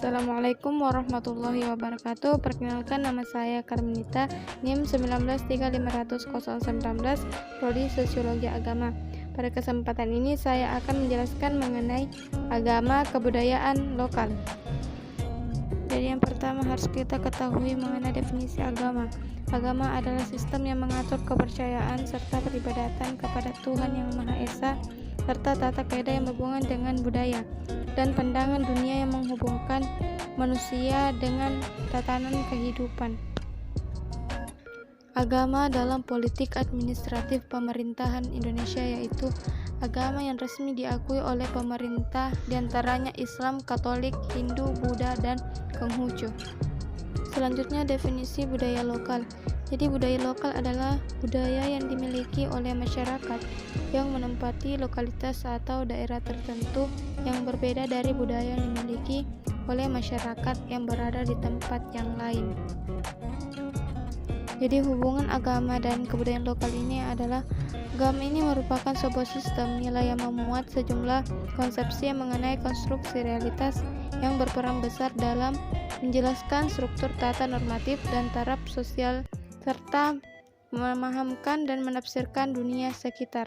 Assalamualaikum warahmatullahi wabarakatuh. Perkenalkan, nama saya Karmenita, NIM 1935019, Prodi Sosiologi Agama. Pada kesempatan ini saya akan menjelaskan mengenai agama kebudayaan lokal. Jadi yang pertama harus kita ketahui mengenai definisi agama. Agama adalah sistem yang mengatur kepercayaan serta peribadatan kepada Tuhan Yang Maha Esa, serta tata kaidah yang berhubungan dengan budaya dan pandangan dunia yang menghubungkan manusia dengan tatanan kehidupan. Agama dalam politik administratif pemerintahan Indonesia yaitu agama yang resmi diakui oleh pemerintah, diantaranya Islam, Katolik, Hindu, Buddha, dan Konghucu. Selanjutnya definisi budaya lokal. Jadi budaya lokal adalah budaya yang dimiliki oleh masyarakat yang menempati lokalitas atau daerah tertentu yang berbeda dari budaya yang dimiliki oleh masyarakat yang berada di tempat yang lain. Jadi hubungan agama dan kebudayaan lokal ini adalah agama ini merupakan sebuah sistem nilai yang memuat sejumlah konsepsi yang mengenai konstruksi realitas yang berperan besar dalam menjelaskan struktur tata normatif dan taraf sosial serta memahamkan dan menafsirkan dunia sekitar.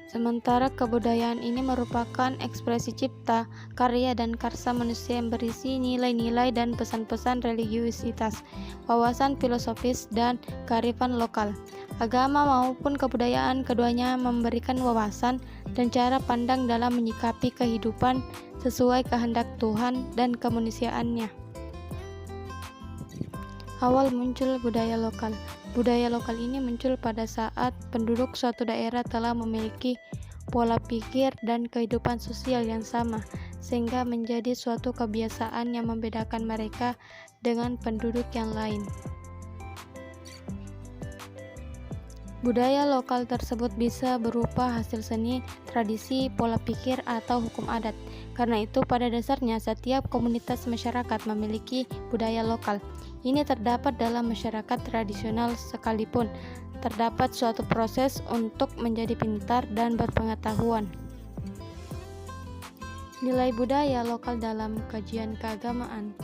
Sementara kebudayaan ini merupakan ekspresi cipta, karya, dan karsa manusia yang berisi nilai-nilai dan pesan-pesan religiusitas, wawasan filosofis, dan kearifan lokal. Agama maupun kebudayaan keduanya memberikan wawasan dan cara pandang dalam menyikapi kehidupan sesuai kehendak Tuhan dan kemanusiaannya. Awal muncul budaya lokal. Budaya lokal ini muncul pada saat penduduk suatu daerah telah memiliki pola pikir dan kehidupan sosial yang sama, sehingga menjadi suatu kebiasaan yang membedakan mereka dengan penduduk yang lain. Budaya lokal tersebut bisa berupa hasil seni, tradisi, pola pikir, atau hukum adat. Karena itu, pada dasarnya setiap komunitas masyarakat memiliki budaya lokal. Ini terdapat dalam masyarakat tradisional sekalipun terdapat suatu proses untuk menjadi pintar dan berpengetahuan. Nilai budaya lokal dalam kajian keagamaan.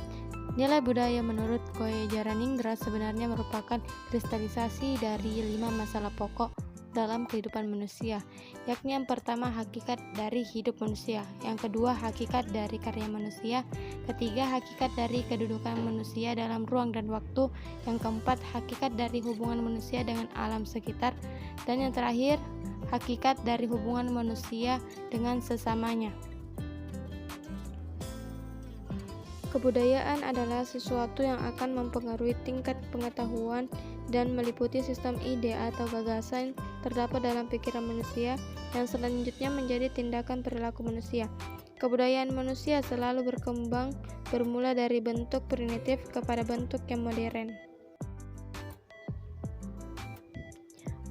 Nilai budaya menurut Koye Jaraninggra sebenarnya merupakan kristalisasi dari 5 masalah pokok dalam kehidupan manusia, yakni yang pertama hakikat dari hidup manusia, yang kedua hakikat dari karya manusia, ketiga hakikat dari kedudukan manusia dalam ruang dan waktu, yang keempat hakikat dari hubungan manusia dengan alam sekitar, dan yang terakhir hakikat dari hubungan manusia dengan sesamanya. Kebudayaan adalah sesuatu yang akan mempengaruhi tingkat pengetahuan dan meliputi sistem ide atau gagasan terdapat dalam pikiran manusia yang selanjutnya menjadi tindakan perilaku manusia. Kebudayaan manusia selalu berkembang bermula dari bentuk primitif kepada bentuk yang modern.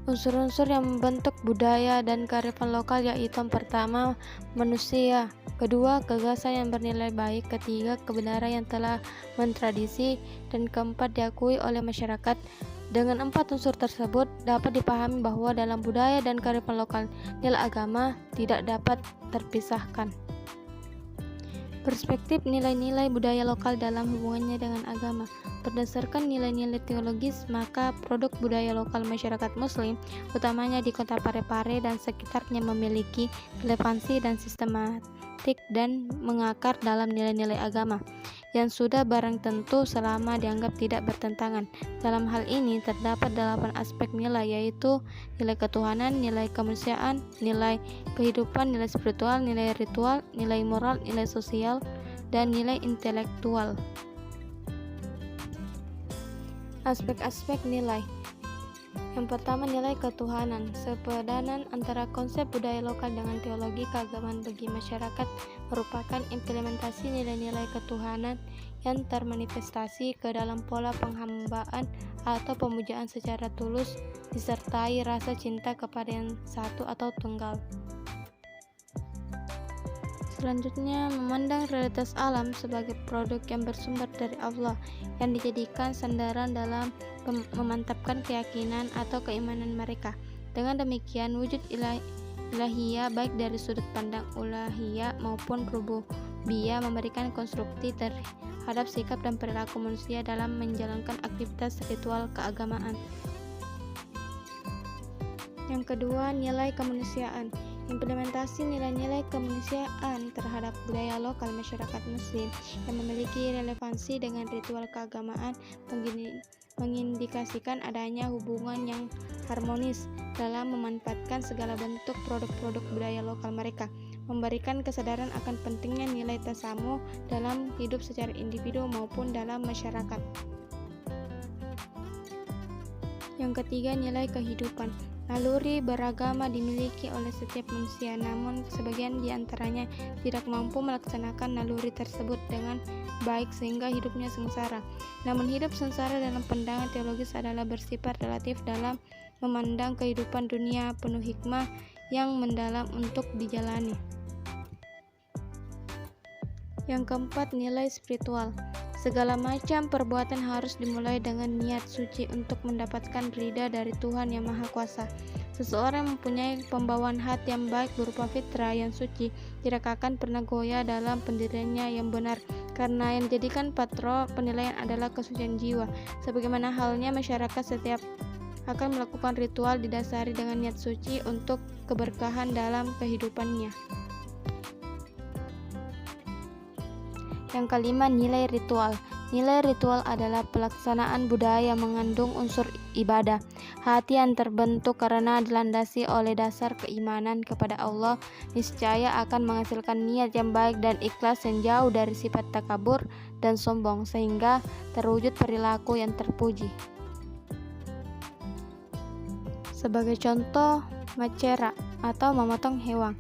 Unsur-unsur yang membentuk budaya dan kearifan lokal yaitu yang pertama, manusia, kedua, gagasan yang bernilai baik, ketiga, kebenaran yang telah mentradisi, dan keempat, diakui oleh masyarakat. Dengan 4 unsur tersebut, dapat dipahami bahwa dalam budaya dan kearifan lokal, nilai agama tidak dapat terpisahkan. Perspektif nilai-nilai budaya lokal dalam hubungannya dengan agama. Berdasarkan nilai-nilai teologis, maka produk budaya lokal masyarakat Muslim, utamanya di kota Parepare dan sekitarnya, memiliki relevansi dan sistematik dan mengakar dalam nilai-nilai agama, yang sudah barang tentu selama dianggap tidak bertentangan. Dalam hal ini terdapat 8 aspek nilai, yaitu nilai ketuhanan, nilai kemanusiaan, nilai kehidupan, nilai spiritual, nilai ritual, nilai moral, nilai sosial, dan nilai intelektual. Aspek-aspek nilai. Yang pertama, nilai ketuhanan. Sepadanan antara konsep budaya lokal dengan teologi keagamaan bagi masyarakat merupakan implementasi nilai-nilai ketuhanan yang termanifestasi ke dalam pola penghambaan atau pemujaan secara tulus disertai rasa cinta kepada yang satu atau tunggal. Selanjutnya, memandang realitas alam sebagai produk yang bersumber dari Allah yang dijadikan sandaran dalam memantapkan keyakinan atau keimanan mereka. Dengan demikian, wujud ilahiyah baik dari sudut pandang uluhiyah maupun Bia memberikan konstruksi terhadap sikap dan perilaku manusia dalam menjalankan aktivitas ritual keagamaan. Yang kedua, nilai kemanusiaan. Implementasi nilai-nilai kemanusiaan terhadap budaya lokal masyarakat Muslim yang memiliki relevansi dengan ritual keagamaan mengindikasikan adanya hubungan yang harmonis dalam memanfaatkan segala bentuk produk-produk budaya lokal mereka, memberikan kesadaran akan pentingnya nilai tasamuh dalam hidup secara individu maupun dalam masyarakat. Yang ketiga, nilai kehidupan. Naluri beragama dimiliki oleh setiap manusia, namun sebagian di antaranya tidak mampu melaksanakan naluri tersebut dengan baik sehingga hidupnya sengsara. Namun hidup sengsara dalam pandangan teologis adalah bersifat relatif dalam memandang kehidupan dunia penuh hikmah yang mendalam untuk dijalani. Yang keempat, nilai spiritual. Segala macam perbuatan harus dimulai dengan niat suci untuk mendapatkan ridha dari Tuhan Yang Maha Kuasa. Seseorang mempunyai pembawaan hati yang baik berupa fitrah yang suci tidak akan pernah goyah dalam pendiriannya yang benar, karena yang dijadikan patro penilaian adalah kesucian jiwa. Sebagaimana halnya masyarakat setiap akan melakukan ritual didasari dengan niat suci untuk keberkahan dalam kehidupannya. Yang kelima, nilai ritual. Nilai ritual adalah pelaksanaan budaya yang mengandung unsur ibadah. Hati yang terbentuk karena dilandasi oleh dasar keimanan kepada Allah niscaya akan menghasilkan niat yang baik dan ikhlas yang jauh dari sifat takabur dan sombong, sehingga terwujud perilaku yang terpuji. Sebagai contoh, macera atau memotong hewan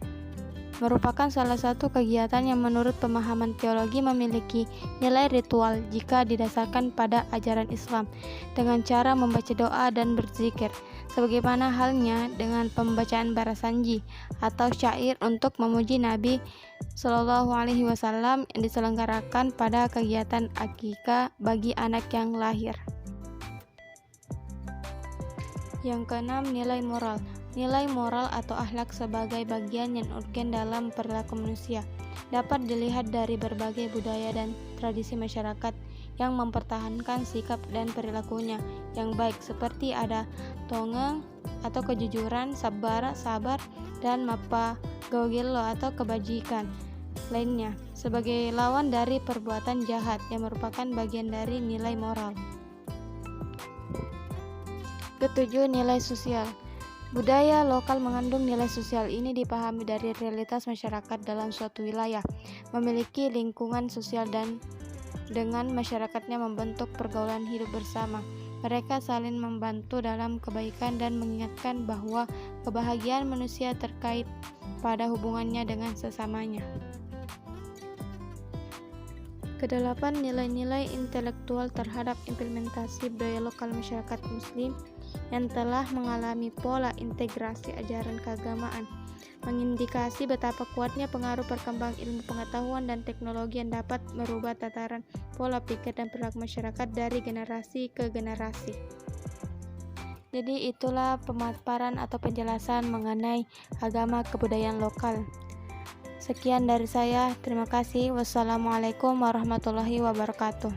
merupakan salah satu kegiatan yang menurut pemahaman teologi memiliki nilai ritual jika didasarkan pada ajaran Islam dengan cara membaca doa dan berzikir, sebagaimana halnya dengan pembacaan barasanji atau syair untuk memuji Nabi Shallallahu Alaihi Wasallam yang diselenggarakan pada kegiatan akikah bagi anak yang lahir. Yang keenam, nilai moral. Nilai moral atau akhlak sebagai bagian yang urgen dalam perilaku manusia dapat dilihat dari berbagai budaya dan tradisi masyarakat yang mempertahankan sikap dan perilakunya yang baik, seperti ada tongeng atau kejujuran, sabar, dan mapagogelo atau kebajikan lainnya sebagai lawan dari perbuatan jahat yang merupakan bagian dari nilai moral. Ketujuh, nilai sosial. Budaya lokal mengandung nilai sosial. Ini dipahami dari realitas masyarakat dalam suatu wilayah, memiliki lingkungan sosial dan dengan masyarakatnya membentuk pergaulan hidup bersama. Mereka saling membantu dalam kebaikan dan mengingatkan bahwa kebahagiaan manusia terkait pada hubungannya dengan sesamanya. Kedelapan, nilai-nilai intelektual terhadap implementasi budaya lokal masyarakat Muslim yang telah mengalami pola integrasi ajaran keagamaan, mengindikasi betapa kuatnya pengaruh perkembangan ilmu pengetahuan dan teknologi yang dapat merubah tataran pola pikir dan perilaku masyarakat dari generasi ke generasi. Jadi itulah pemaparan atau penjelasan mengenai agama kebudayaan lokal. Sekian dari saya, terima kasih. Wassalamualaikum warahmatullahi wabarakatuh.